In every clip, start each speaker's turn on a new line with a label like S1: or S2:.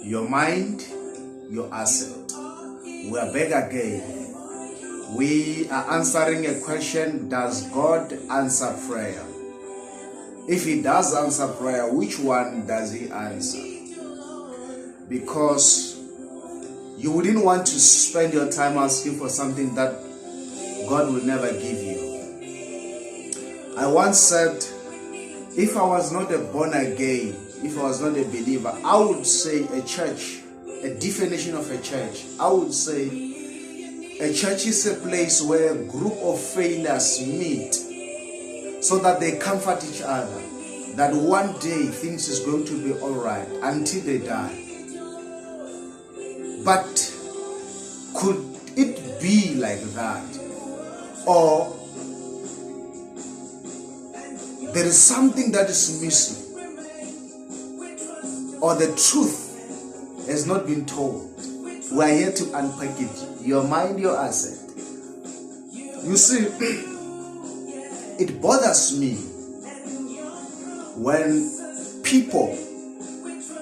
S1: Your mind, your asset. We are back again. We are answering a question: does God answer prayer? If he does answer prayer, which one does he answer? Because you wouldn't want to spend your time asking for something that God will never give you. I once said, if I was not a born again, if I was not a believer, I would say a church, a definition of a church, I would say a church is a place where a group of failures meet so that they comfort each other, that one day things is going to be all right until they die. But could it be like that? Or there is something that is missing, or the truth has not been told? We are here to unpack it. Your mind, your asset. You see, it bothers me when people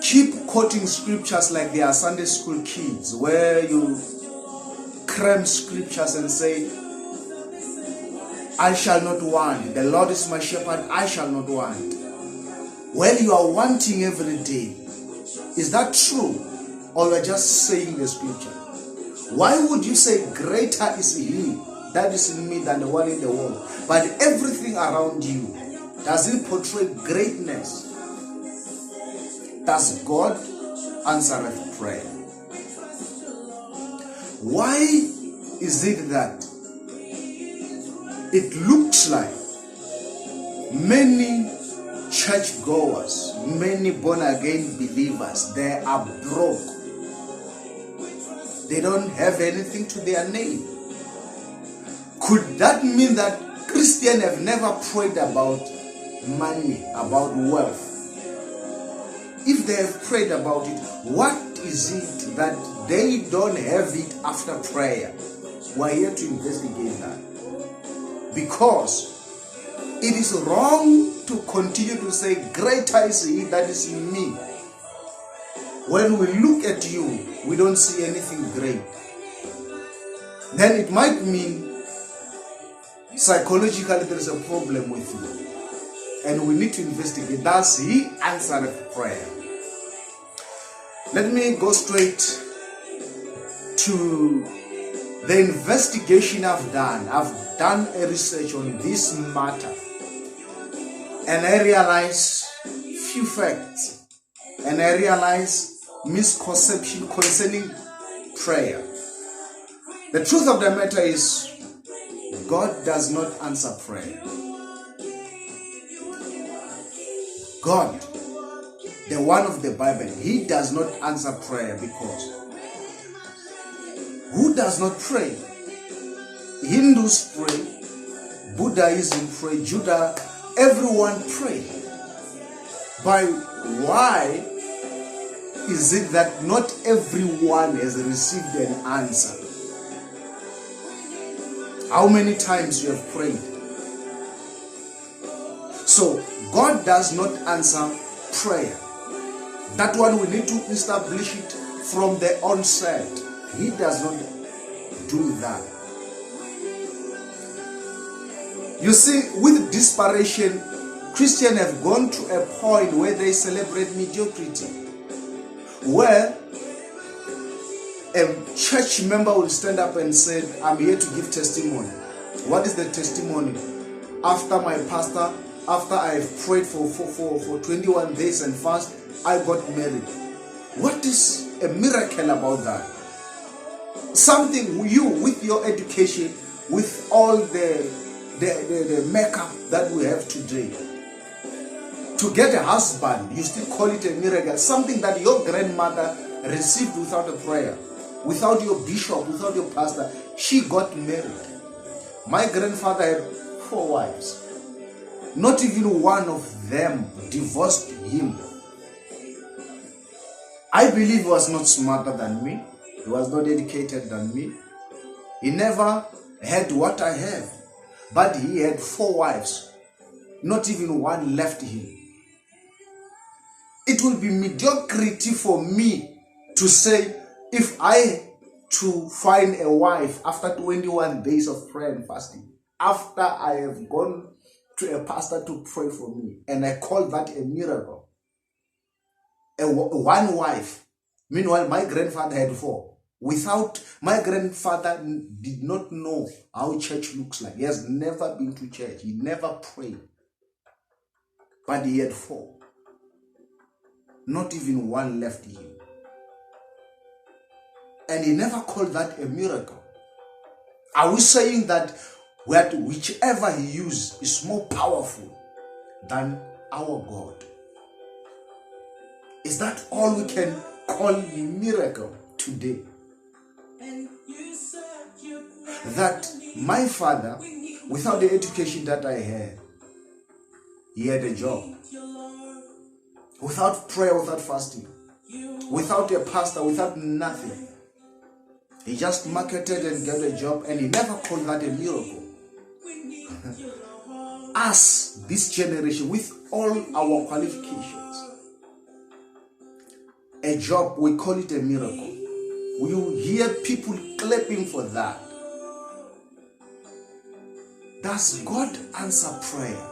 S1: keep quoting scriptures like they are Sunday school kids, where you cram scriptures and say, I shall not want. The Lord is my shepherd, I shall not want. Well, you are wanting every day. Is that true? Or you are just saying the scripture? Why would you say greater is he that is in me than the one in the world? But everything around you, does it portray greatness? Does God answer prayer? Why is it that it looks like many churchgoers, many born-again believers, they are broke? They don't have anything to their name. Could that mean that Christians have never prayed about money, about wealth? If they have prayed about it, what is it that they don't have it after prayer? We're here to investigate that. Because it is wrong to continue to say, greater is he that is in me. When we look at you, we don't see anything great. Then it might mean psychologically there is a problem with you. And we need to investigate. Does he answer prayer? Let me go straight to the investigation I've done. I've done a research on this matter, and I realized few facts, and I realized misconception concerning prayer. The truth of the matter is, God does not answer prayer. God, the one of the Bible, he does not answer prayer, because who does not pray? Hindus pray, Buddhism pray, Judah, everyone pray. But why is it that not everyone has received an answer? How many times you have prayed? So God does not answer prayer. That one we need to establish it from the onset. He does not do that. You see, with desperation, Christians have gone to a point where they celebrate mediocrity, where a church member will stand up and say, I'm here to give testimony. What is the testimony? After my pastor, after I've prayed for 21 days and fast, I got married. What is a miracle about that? Something you, with your education, with all the makeup that we have today, to get a husband, you still call it a miracle. Something that your grandmother received without a prayer, without your bishop, without your pastor. She got married. My grandfather had 4 wives. Not even one of them divorced him. I believe he was not smarter than me. He was not educated than me. He never had what I have. But he had 4 wives. Not even one left him. It will be mediocrity for me to say, if I to find a wife after 21 days of prayer and fasting, after I have gone to a pastor to pray for me, and I call that a miracle. One wife. Meanwhile, my grandfather had 4. Without, my grandfather did not know how church looks like. He has never been to church. He never prayed. But he had 4. Not even one left him. And he never called that a miracle. Are we saying that whichever he used is more powerful than our God? Is that all we can call a miracle today? That my father, without the education that I had, he had a job. Without prayer, without fasting, without a pastor, without nothing. He just marketed and got a job, and he never called that a miracle. Us, this generation, with all our qualifications, a job, we call it a miracle. We hear people clapping for that. Does God answer prayer?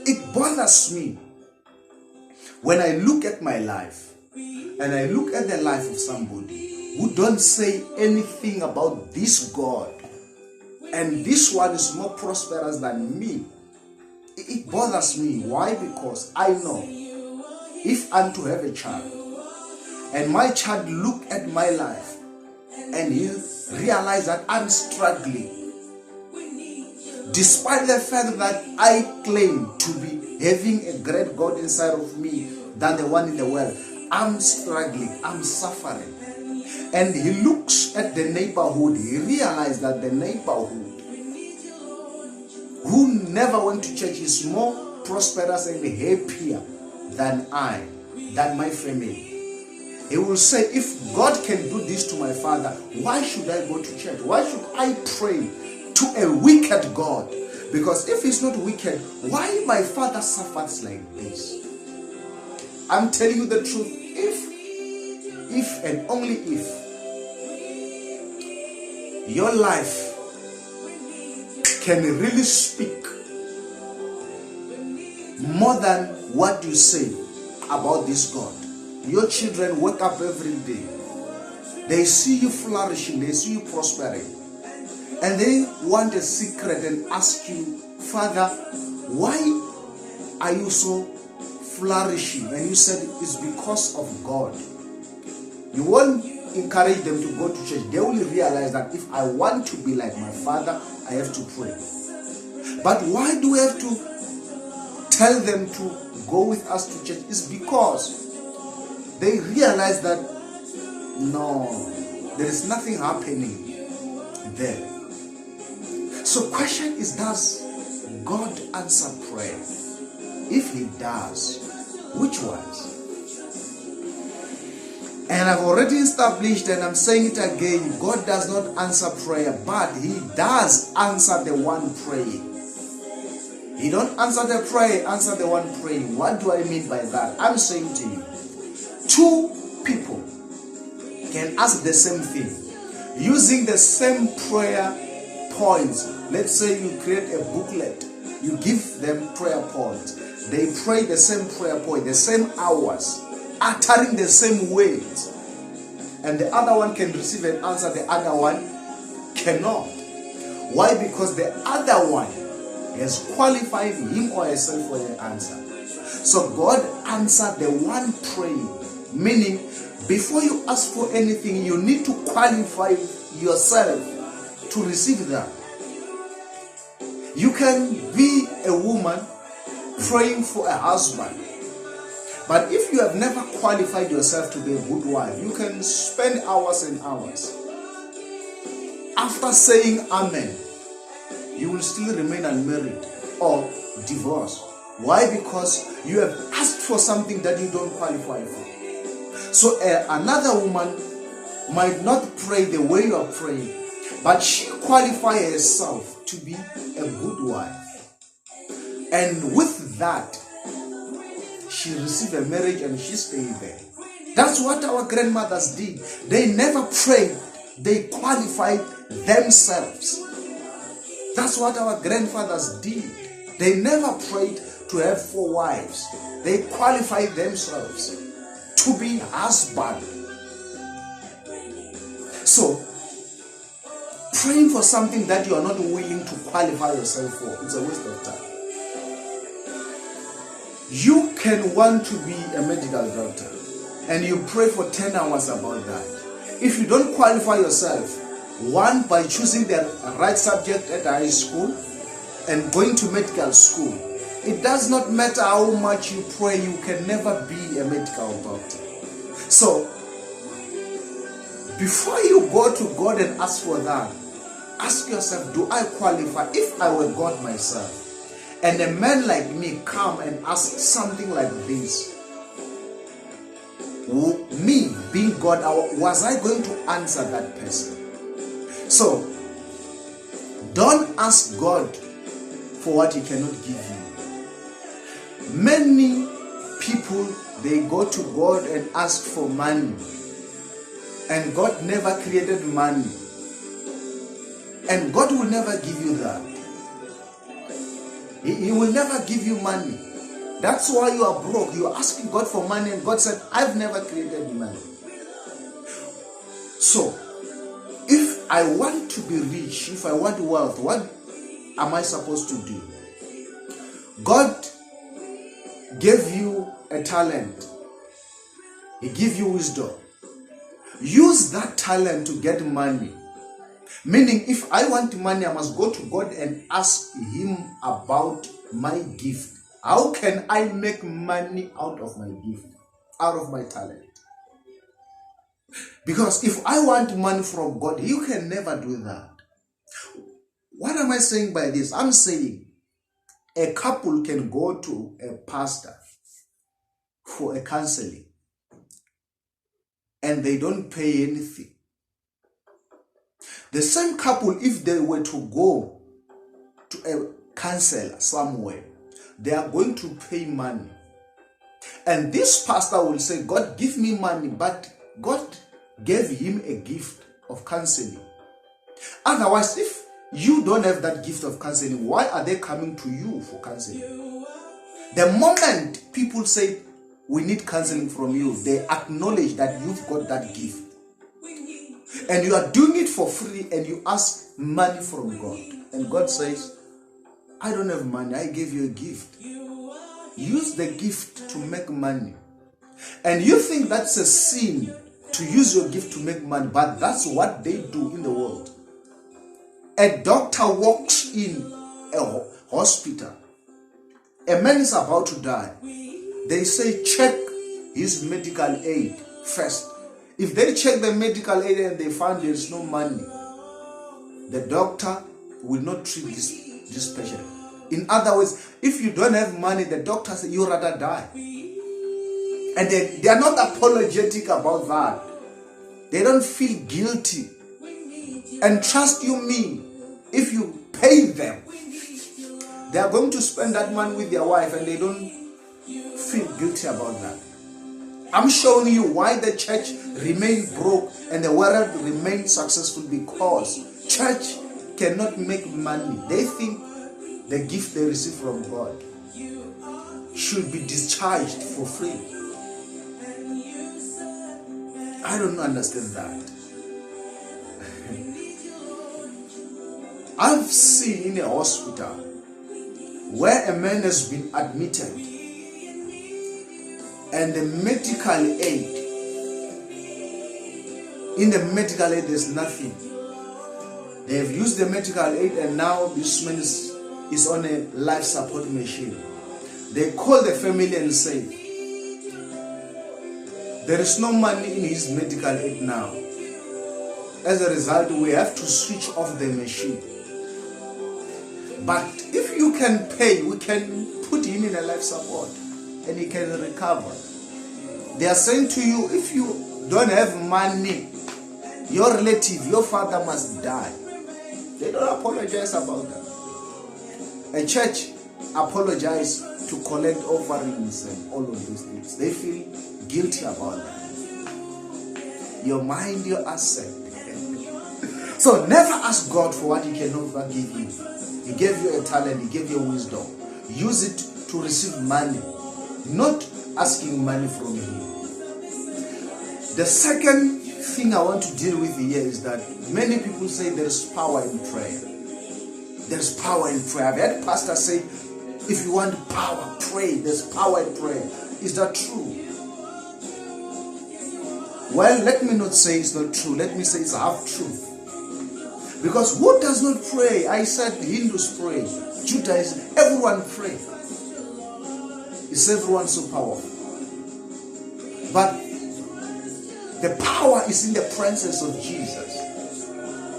S1: It bothers me when I look at my life and I look at the life of somebody who don't say anything about this God, and this one is more prosperous than me. It bothers me. Why? Because I know if I'm to have a child and my child look at my life and he realize that I'm struggling, despite the fact that I claim to be having a great God inside of me than the one in the world, I'm struggling, I'm suffering. And he looks at the neighborhood, he realizes that the neighborhood who never went to church is more prosperous and happier than than my family. He will say, if God can do this to my father, why should I go to church? Why should I pray to a wicked God? Because if he's not wicked, why my father suffers like this? I'm telling you the truth. If and only if your life can really speak more than what you say about this God. Your children wake up every day. They see you flourishing, they see you prospering. And they want a secret and ask you, Father, why are you so flourishing? And you said it's because of God. You won't encourage them to go to church. They will realize that if I want to be like my father, I have to pray. But why do we have to tell them to go with us to church? It's because they realize that no, there is nothing happening there. So question is, does God answer prayer? If he does, which ones? And I've already established, and I'm saying it again, God does not answer prayer, but he does answer the one praying. He don't answer the prayer, answer the one praying. What do I mean by that? I'm saying to you, 2 people can ask the same thing using the same prayer points. Let's say you create a booklet, you give them prayer points. They pray the same prayer point, the same hours, uttering the same words, and the other one can receive an answer, the other one cannot. Why? Because the other one has qualified him or herself for the answer. So God answered the one praying, meaning before you ask for anything, you need to qualify yourself to receive that. You can be a woman praying for a husband, but if you have never qualified yourself to be a good wife, you can spend hours and hours. After saying amen, you will still remain unmarried or divorced. Why? Because you have asked for something that you don't qualify for. So another woman might not pray the way you are praying, but she qualifies herself to be a good wife. And with that, she received a marriage and she stayed there. That's what our grandmothers did. They never prayed. They qualified themselves. That's what our grandfathers did. They never prayed to have 4 wives. They qualified themselves to be husband. So, praying for something that you are not willing to qualify yourself for, it's a waste of time. You can want to be a medical doctor and you pray for 10 hours about that. If you don't qualify yourself, one, by choosing the right subject at high school and going to medical school, it does not matter how much you pray, you can never be a medical doctor. So, before you go to God and ask for that, ask yourself, do I qualify? If I were God myself, and a man like me come and ask something like this, me being God, was I going to answer that person? So, don't ask God for what He cannot give you. Many people, they go to God and ask for money, and God never created money, and God will never give you that. He will never give you money. That's why you are broke. You are asking God for money, and God said, I've never created money. So, if I want to be rich, if I want wealth, what am I supposed to do? God gave you a talent. He gave you wisdom. Use that talent to get money. Meaning, if I want money, I must go to God and ask Him about my gift. How can I make money out of my gift, out of my talent? Because if I want money from God, you can never do that. What am I saying by this? I'm saying a couple can go to a pastor for a counseling and they don't pay anything. The same couple, if they were to go to a counselor somewhere, they are going to pay money. And this pastor will say, God, give me money, but God gave him a gift of counseling. Otherwise, if you don't have that gift of counseling, why are they coming to you for counseling? The moment people say, we need counseling from you, they acknowledge that you've got that gift. And you are doing it for free and you ask money from God. And God says, I don't have money, I gave you a gift. Use the gift to make money. And you think that's a sin to use your gift to make money, but that's what they do in the world. A doctor walks in a hospital. A man is about to die. They say, check his medical aid first. If they check the medical aid and they find there is no money, the doctor will not treat this patient. In other words, if you don't have money, the doctor says you rather die. And they are not apologetic about that. They don't feel guilty. And trust you me, if you pay them, they are going to spend that money with their wife and they don't feel guilty about that. I'm showing you why the church remained broke and the world remained successful, because church cannot make money. They think the gift they receive from God should be discharged for free. I don't understand that. I've seen in a hospital where a man has been admitted and the medical aid, in the medical aid there's nothing. They have used the medical aid and now this man is on a life support machine. They call the family and say, there is no money in his medical aid now. As a result, we have to switch off the machine. But if you can pay, we can put him in a life support and he can recover. They are saying to you, if you don't have money, your relative, your father must die. They don't apologize about that. A church apologizes to collect offerings and all of those things. They feel guilty about that. Your mind, your asset. So never ask God for what He cannot give you. He gave you a talent, He gave you wisdom. Use it to receive money, not asking money from Him. The second thing I want to deal with here is that many people say there is power in prayer. There's power in prayer. I've heard pastors say, if you want power, pray. There's power in prayer. Is that true? Well, let me not say it's not true. Let me say it's half truth. Because who does not pray? I said Hindus pray. Judaism, everyone pray. Is everyone so powerful? But the power is in the presence of Jesus.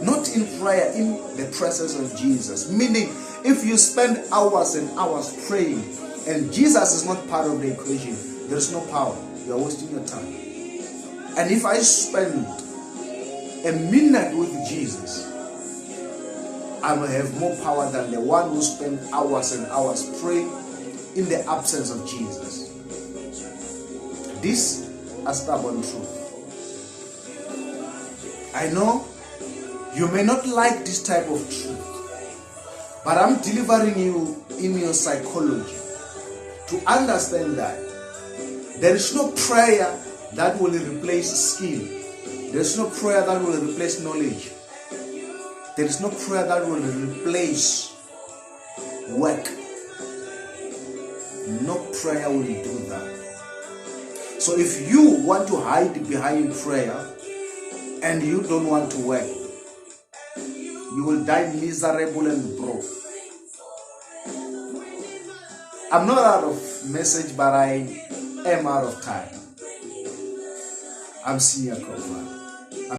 S1: Not in prayer, in the presence of Jesus. Meaning, if you spend hours and hours praying and Jesus is not part of the equation, there is no power. You are wasting your time. And if I spend a minute with Jesus, I will have more power than the one who spent hours and hours praying in the absence of Jesus. This is stubborn truth. I know you may not like this type of truth, but I'm delivering you in your psychology to understand that there is no prayer that will replace skill. There is no prayer that will replace knowledge. There is no prayer that will replace work. No prayer will do that. So if you want to hide behind prayer and you don't want to work, you will die miserable and broke. I'm not out of message, but I am out of time. I'm Senior Crawford.